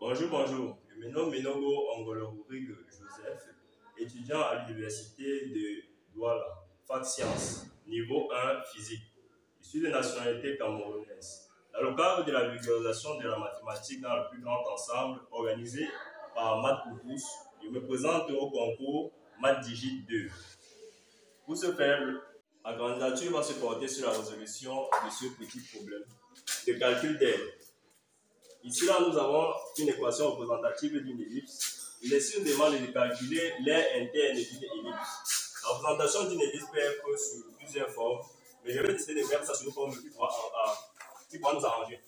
Bonjour, bonjour. Je me nomme Menogo Angolo-Rodrigue Joseph, étudiant à l'université de Douala, fac sciences, niveau 1 physique. Je suis de nationalité camerounaise. Dans le cadre de la vulgarisation de la mathématique dans le plus grand ensemble organisé par Maths pour tous, je me présente au concours Maths Digit 2. Pour ce faire, la candidature va se porter sur la résolution de ce petit problème de calcul d'air. Ici, là, nous avons une équation représentative d'une ellipse. Il est sur une demande de calculer l'aire interne d'une ellipse. La représentation d'une ellipse peut être sous plusieurs formes, mais je vais décider de faire ça sur une forme qui pourra nous arranger.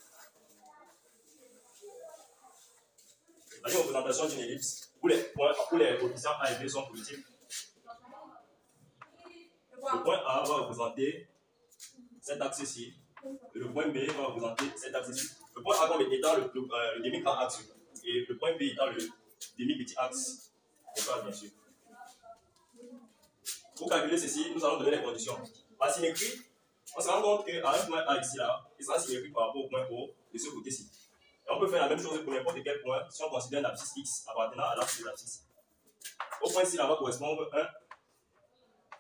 La représentation d'une ellipse où les coefficients A et B sont positifs. Le point A va représenter cet axe-ci, et le point B va représenter cet axe-ci. Le point A étant le demi-grand axe, et le point B étant le demi-petit axe, bien sûr. Pour calculer ceci, nous allons donner les conditions. La symétrie, on se rend compte qu'à un point A ici, là, il sera symétrique par rapport au point O de ce côté-ci. Et on peut faire la même chose pour n'importe quel point si on considère l'abscisse X appartenant à l'axe de l'abscisse. Au point ci, là va correspondre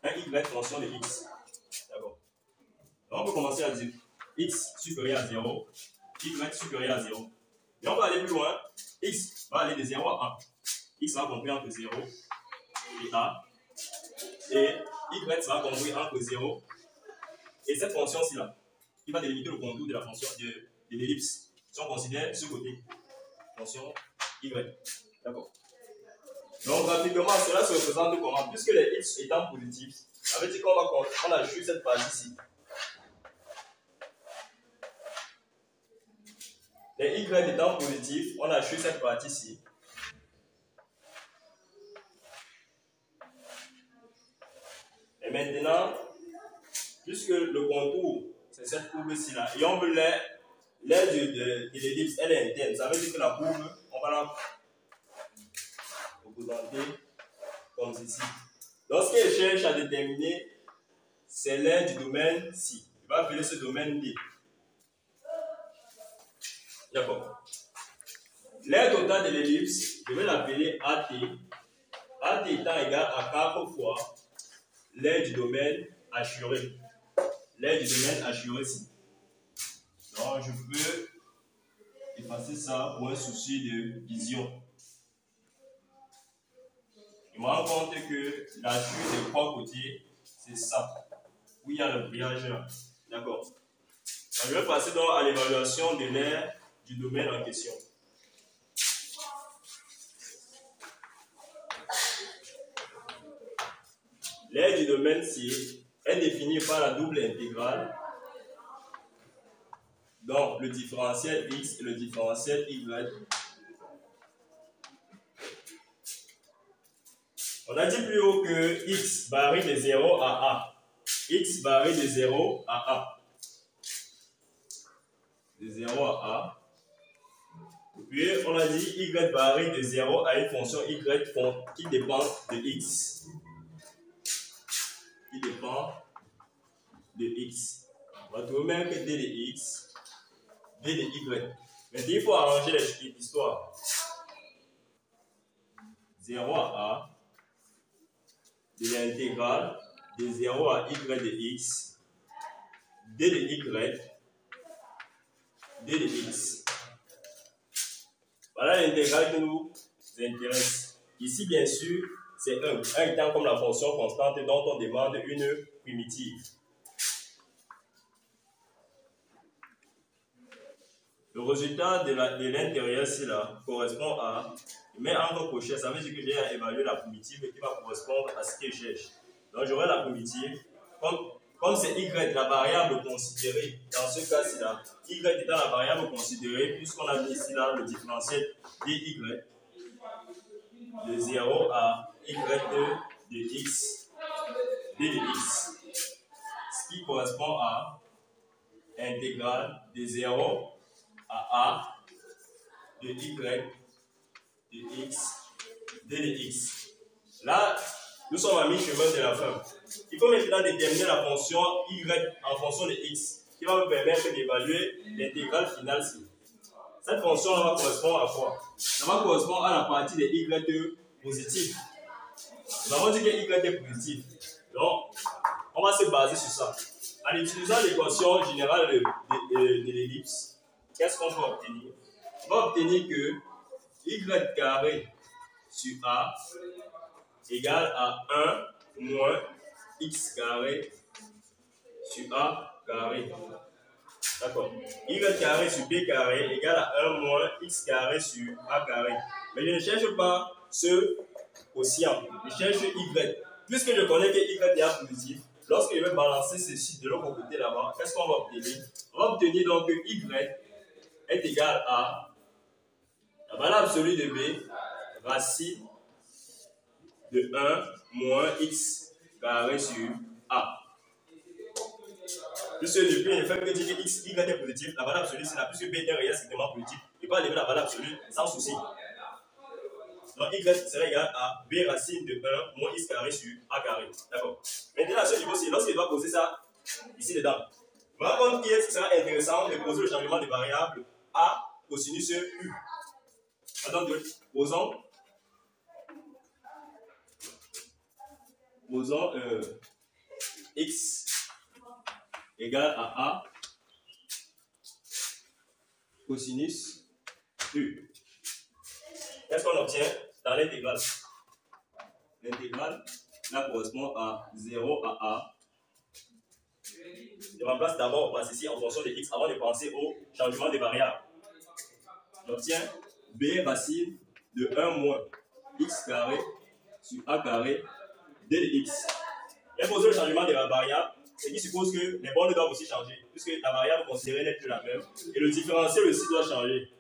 un Y fonction de X. D'accord. Donc on peut commencer à dire X supérieur à 0, Y supérieur à 0. Et on va aller plus loin. X va aller de 0 à A. X sera compris entre 0 et A. Et Y sera compris entre 0 et cette fonction-ci là, qui va délimiter le contour de la fonction de l'ellipse. Si on considère ce côté, fonction Y. D'accord. Donc graphiquement, cela se représente comment? Puisque les X étant positifs, ça veut dire qu'on a juste cette partie-ci. Les Y étant positifs, on a juste cette partie-ci. Et maintenant, puisque le contour, c'est cette courbe-ci là, et on veut l'aire de l'ellipse, elle est interne. Ça veut dire que la courbe, on va la représenter comme ceci. Lorsqu'elle cherche à déterminer, c'est l'aire du domaine C. Il va appeler ce domaine D. D'accord. L'aire totale de l'ellipse, je vais l'appeler AT. AT étant égal à 4 fois l'aire du domaine assuré. L'aire du domaine assuré ici. Donc, je peux effacer ça pour un souci de vision. Je me rends compte que l'assure des trois côtés, c'est ça. Où il y a le brillage là. D'accord. Je vais passer donc à l'évaluation de l'aire du domaine en question. L'aire du domaine C est définie par la double intégrale, donc le différentiel X et le différentiel Y. On a dit plus haut que X varie de 0 à A. X varie de 0 à A. De 0 à A. Puis on a dit Y varie de 0 à une fonction Y qui dépend de X. Qui dépend de X. On va trouver même que D de X, D de Y. Mais il faut arranger l'histoire. 0 à A, de l'intégrale de 0 à Y de X, D de Y, D de X. Voilà l'intégrale qui nous intéresse. Ici, bien sûr, c'est 1. 1 étant comme la fonction constante dont on demande une primitive. Le résultat de l'intérieur ici là correspond à, je mets entre crochets, ça veut dire que j'ai à évaluer la primitive qui va correspondre à ce que je cherche. Donc j'aurai la primitive, comme c'est Y la variable considérée, dans ce cas-ci là, Y étant la variable considérée, puisqu'on a mis ici là le différentiel dy, de 0 à Y de X, D de X, ce qui correspond à intégrale de 0 à A de Y de X, D de X. Là, nous sommes à mi-chemin de la fin. Il faut maintenant déterminer la fonction Y en fonction de X, qui va me permettre d'évaluer l'intégrale finale. Cette fonction va correspondre à quoi? Ça va correspondre à la partie des y positifs. Nous avons dit que y est positif. Donc, on va se baser sur ça. En utilisant l'équation générale de l'ellipse, qu'est-ce qu'on va obtenir? On va obtenir que y carré sur a égale à 1 moins x carré sur a carré. D'accord. Y carré sur b carré égale à 1 moins x carré sur a carré. Mais je ne cherche pas ce quotient. Je cherche y. Puisque je connais que y est a positif, lorsque je vais balancer ceci de l'autre côté là-bas, qu'est-ce qu'on va obtenir? On va obtenir donc que y est égal à la valeur absolue de b racine de 1 moins x carré sur a. Puisque depuis, il ne fait que dire que x, y est positif, la valeur absolue c'est là, puisque b est un réel strictement positif. Il peut enlever la valeur absolue sans souci. Donc y sera égal à b racine de 1 moins x carré sur a carré. D'accord. Maintenant, à ce niveau-ci, lorsqu'il doit poser ça ici dedans, on va voir qu'il sera intéressant de poser le changement de variable a cosinus u. Donc, posons x égale à a cosinus u. Qu'est-ce qu'on obtient dans l'intégrale? L'intégrale là correspond à 0 à a. Je remplace d'abord, on passe ici en fonction de x avant de penser au changement des variables. J'obtiens b racine de 1 moins x carré sur a carré d de x. J'ai posé le changement de la variable, ce qui suppose que les bornes doivent aussi changer, puisque la variable considérée n'est plus la même, et le différentiel aussi doit changer.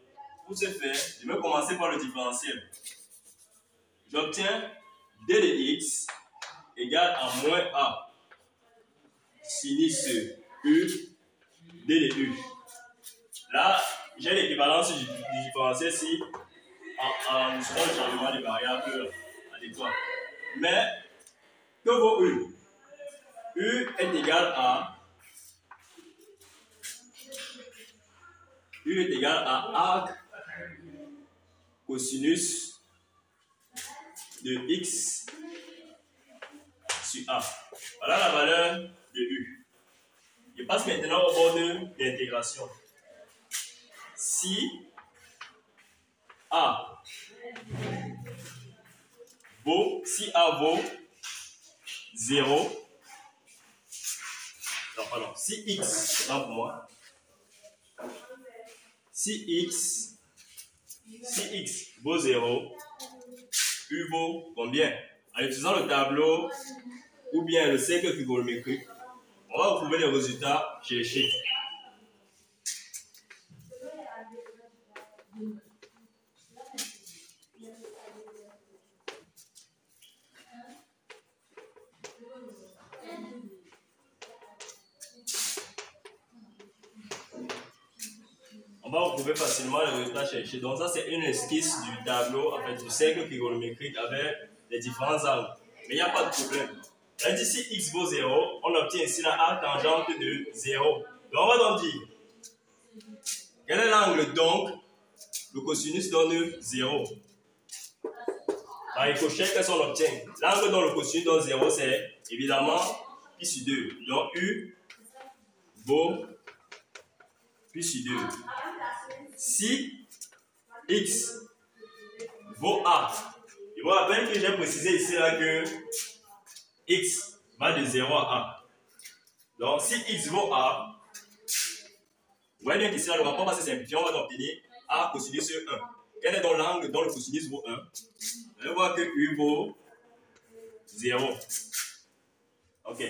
Pour ce faire, je vais commencer par le différentiel. J'obtiens d de x égale à moins a sinus u d de u. Là, j'ai l'équivalence du différentiel si en utilisant le changement de variable adéquat. Mais, que vaut u? U est égal à arc cosinus de x sur a. Voilà la valeur de u. Je passe maintenant au bord de l'intégration. Si a vaut 0, non, pardon, si x, non pour moi, si x vaut 0, u vaut combien? En utilisant le tableau ou bien le cercle trigonométrique, on va retrouver les résultats cherchés. On va retrouver facilement les résultats cherchés. Donc ça, c'est une esquisse du tableau, en fait, du cercle trigonométrique avec les différents angles. Mais il n'y a pas de problème. Là, d'ici x vaut 0, on obtient ici la arc tangente de 0. Donc on va donc dire, quel est l'angle donc? Le cosinus donne 0. Par ricochet, qu'est-ce qu'on obtient? L'angle dont le cosinus donne 0, c'est évidemment pi sur 2. Donc u vaut pi sur 2. Si x vaut a, je vous rappelle que j'ai précisé ici là que x va de 0 à a. Donc si x vaut a, vous voyez bien qu'ici là le rapport va se simplifier, on va obtenir a cosinus 1. Quel est donc l'angle dont le cosinus vaut 1? Vous allez voir que u vaut 0. Ok.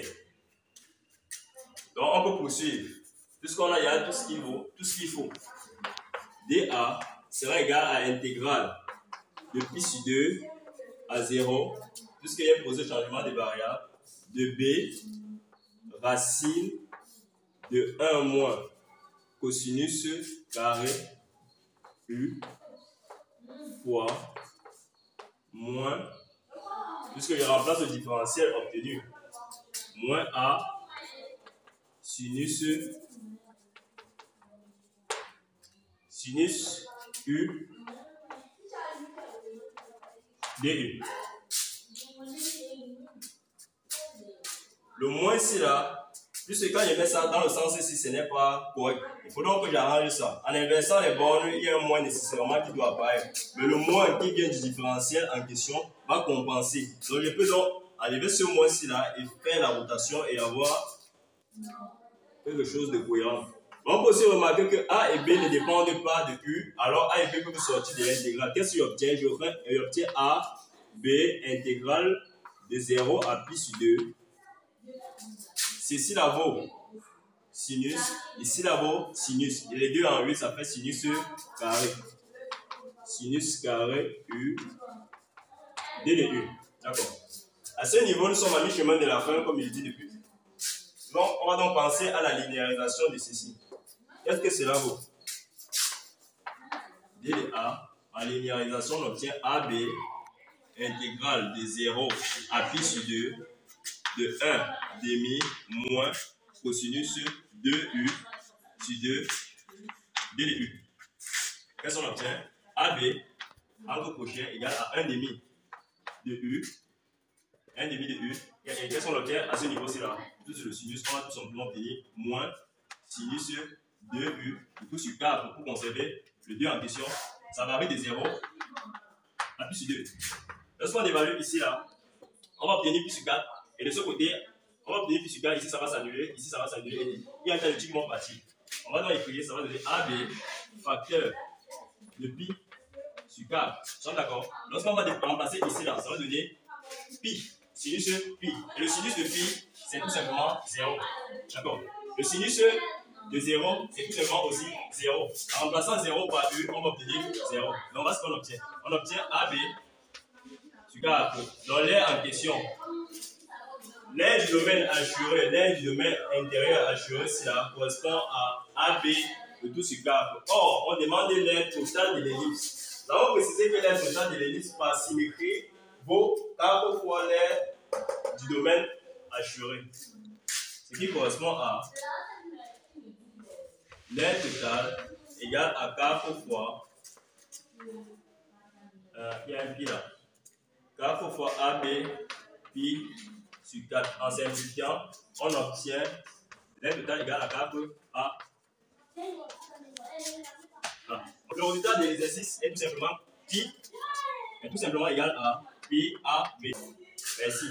Donc on peut poursuivre. Puisqu'on a, il y a tout ce qu'il faut. dA sera égal à l'intégrale de pi sur 2 à 0, puisqu'il y a posé le changement de variable, de b racine de 1 moins cosinus carré u fois moins, puisque je remplace le différentiel obtenu, moins a sinus U, DU. Le moins ici là, puisque quand je mets ça dans le sens ici, ce n'est pas correct. Il faut donc que j'arrange ça. En inversant les bornes, il y a un moins nécessairement qui doit apparaître. Mais le moins qui vient du différentiel en question va compenser. Donc je peux donc enlever ce moins ici là et faire la rotation et avoir quelque chose de cohérent. On peut aussi remarquer que A et B ne dépendent pas de U, alors A et B peuvent sortir de l'intégrale. Qu'est-ce que j'obtiens? J'obtiens A, B, intégrale de 0 à pi sur 2. Ceci là vaut sinus, ici là vaut sinus. Et les deux en U, ça fait sinus carré. Sinus carré U, D de U. D'accord. À ce niveau, nous sommes à mi-chemin de la fin, comme je dis depuis. Donc, on va donc penser à la linéarisation de ceci. Qu'est-ce que cela vaut? D de A, en linéarisation, on obtient AB intégrale de 0 à pi sur 2 de 1 demi moins cosinus 2U sur 2 D de U. Qu'est-ce qu'on obtient? AB, angle crochet, égale à 1 demi de U. 1 demi de U. Et qu'est-ce qu'on obtient à ce niveau-ci là? Tout sur le sinus, on va tout simplement obtenir moins sinus 2U, du coup sur 4 pour conserver le 2 en question. Ça varie de 0 à pi sur 2. Lorsqu'on évalue ici là, on va obtenir pi sur 4. Et de ce côté, on va obtenir pi sur 4. Ici ça va s'annuler, ici ça va s'annuler. Il y a un tas de trucs qui vont partir. On va donc écrire, ça va donner AB facteur de pi sur 4. Nous sommes d'accord? Lorsqu'on va remplacer ici là, ça va donner pi, sinus pi. Et le sinus de pi, c'est tout simplement 0. D'accord? Le sinus de 0, c'est tout simplement aussi 0. En remplaçant 0 par U, on va obtenir 0. Donc voilà ce qu'on obtient. On obtient AB sur 4. Dans l'air en question, l'air du domaine assuré, l'air du domaine intérieur assuré, cela correspond à AB de tout sur 4. Or, on demande l'air total de l'ellipse. Nous avons précisé que l'air total de l'ellipse par symétrie vaut 4 fois l'air du domaine assuré. Ce qui correspond à l'air total égale à 4 fois, il y a un pi là, 4 fois AB pi sur 4. En simplifiant, on obtient l'air total égale à 4 A. Le résultat de l'exercice est tout simplement pi est tout simplement égal à pi AB. Merci.